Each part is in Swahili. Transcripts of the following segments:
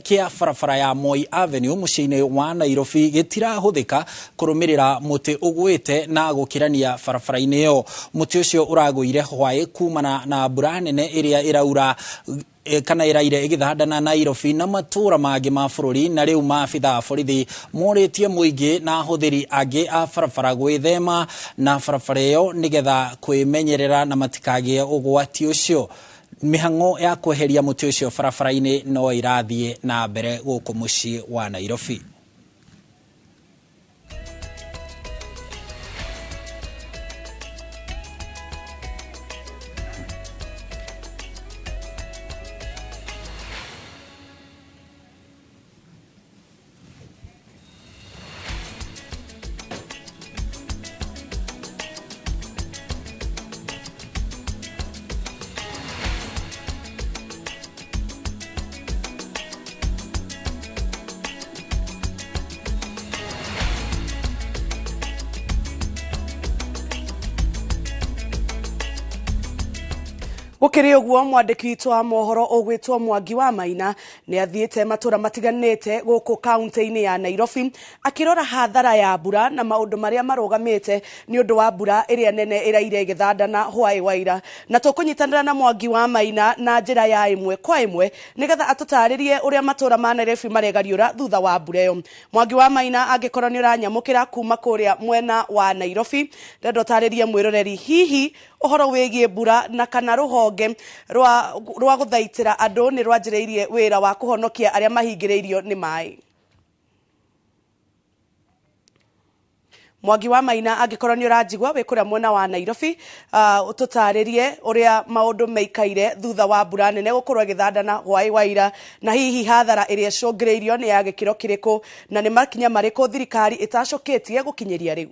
Kia farafara ya Moi Avenue muciini wa Nairobi gitirahuthika kurumirira muti ugwite na gukirania farafara-ini yo. Muti ucio uraguire hwai kumana na mbura nene iria iraura kana iraire igithandana Nairobi na matura mangi ma bururi, na riu maabitha borithi moritie muingi na huthiri angi a farafara gwithema na farafara iyo nigetha kwimenyerera na matikagie ugwati ucio. Mihango ya kweheria muti ucio farafara-ini no irathie na mbere guku mucii wa Nairobi. Gukiri uguo mwandiki witu wa mohoro ugwitwo Mwangi wa Maina ni athiete matura matiganite guku kaunti-ini ya Nairobi akirora hathara ya mbura na maundu maria marugamite ni undu wa mbura iria nene iraire igithandana hwai waira, na tukunyitanira na Mwangi wa Maina na njira ya imwe kwa imwe nigetha atutaririe uria matura ma Nairobi maregariura thutha wa mbura iyo. Mwangi wa Maina angikorwo ni uranyamukira kuma kuria mwena wa Nairobi ndendo taririe mwiroreri hihi uhoro wigie mbura na kana ruhonge rwa guthaitira andu ni rwanjiriirie wira wa kuhonokia aria mahingiriirio ni mai. Mwangi wa Maina angikorwo ni uranjigwa wikuria mwena wa Nairobi ututaririe uria maundu meikaire thutha wa mbura nene gukorwo igithandana hwai waira, na hihi hathara iria cungiriirio ni ya gikiro kiriku na ni makinya mariku thirikari itacoketie gukinyiria riu.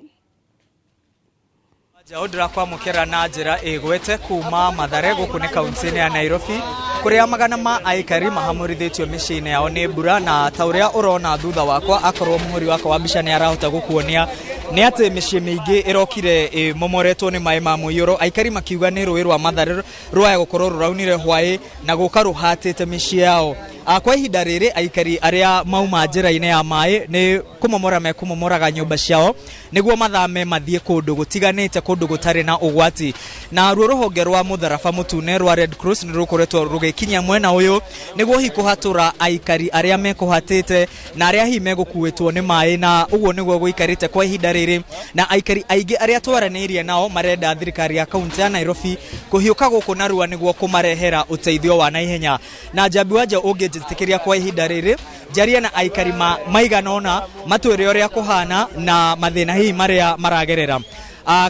Jaudra kwa mukera na njira igwete kuma Mathare guku ni kaunti-ini ya Nairobi kuria magana ma aikari mahamurithitio micii-ini yao ni mbura, na tauria urona thutha wakwa akorwo muhuri wakwa wa mbica ni arahota gukuonia ni ati micii mingi irokire momoretwo ni mai ma muiyuro. Aikari makiuga ni rui rwa Mathare rwaya gukorwo ruraunire hwai na guka ruhatite micii yao. Kwa ihinda riri aikari aria mauma njira-ini ya mai ni kumomora mekumomoraga nyumba ciao niguo mathame mathie kundu gutiganite, kundu gutari na ugwati. Na ruo ruhonge rwa mutharaba mutune rwa Red Cross ni rukoretwo rugikinya mwena uyu niguo hikuhatura aikari aria mekuhatite na aria hi megukuitwo ni mai, na uguo niguo guikarite kwa ihinda riri. Na aikari aingi aria twaraniirie nao marenda thirikari ya kaunti ya Nairobi kuhiuka guku narua niguo kumarehera uteithio wa naihenya. Na Jambi wanja ungijitikiria kwa ihinda riri jaria na aikari maiganona matwire uria kuhana na mathina hihi maria maragerera.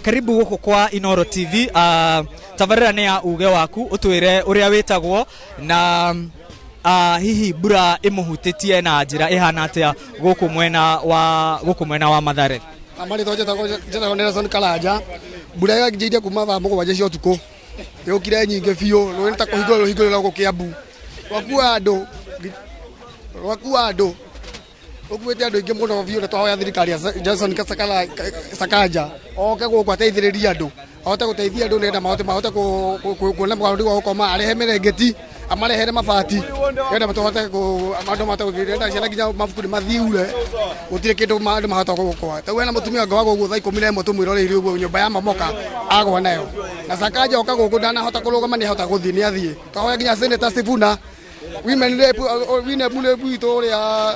Karibu guku kwa Inoro TV. Tabarira ni ya uge waku utwire uria witagwo na hihi mbura imuhutitie na njira ihana atia guku mwena wa Mathare. Amari toje tako Nelson Kalaja mbura yagijiria kuma thaa mugwanja cia utuku yukire nyinge biu rwini ta kuhingura ruhinguro rwa Kiambu rwakuwa andu ukuwete andu ingi muno biu na twahoya thirikari ya Johnson Sakaja oke guku ateithiriria andu ahote guteithia andu nenda mahote kuona mwarundi wa gukoma arehe merengeti amarehere mabati nenda matohote andu mahote kugirenda ciana nginya mabuku ni mathiure gutire kindu andu mahota gukwa tau ena mutumia ngwa guku thaa 11 tumwiroreire uguo nyumba ya mamoka agwa nayo na Sakaja oka guku ndana hota kurugama ni hota guthii ni athie twahoya nginya Senator Sifuna women rep wito uria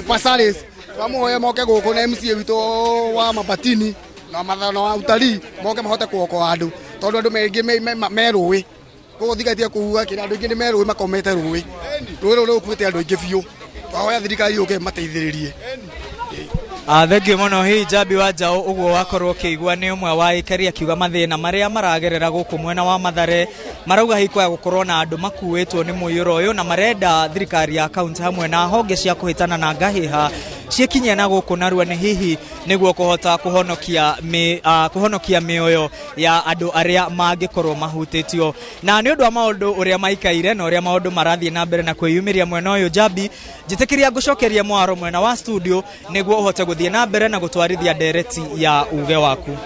Pasaris wamuoya moke guku na MC wito wa Mabatini na mathano wa utalii moke mahote kuokoa andu tondu andu mengi merui guthigatia kuuga kira andu ingi ni merui makomete rui rukuite andu ingi biu twahoya thirikari yuke mateithiririe. Thengiũ mũno. Hihi Jambi wanja uguo wakorwo kĩigua nĩ ũmwe wa aikari akiuga mathĩna marĩa maragerera gũkũ mwena wa Mathare marauga hiko ya gukorwo na andu makuĩtwo nĩ mũiyũro ũyũ na marenda thirikari ya kaunti hamwe na honge cia kũhĩtana na ngahĩha ciĩkinyia na gũkũ narua nĩ hihi nĩguo kũhota kũhonokia mĩoyo ya andu aria mangĩkorwo mahutĩtio. Na nĩ ũndũ wa maũndũ ũrĩa maikaire na ũrĩa maũndũ marathiĩ na mbere na kwĩyumĩria mwena ũyũ, Jambi njĩtĩkĩria ngũcokeria mwaro mwena wa studio nĩguo ũhote gũthiĩ na mbere na gũtwarithia ndereti ya uge waku.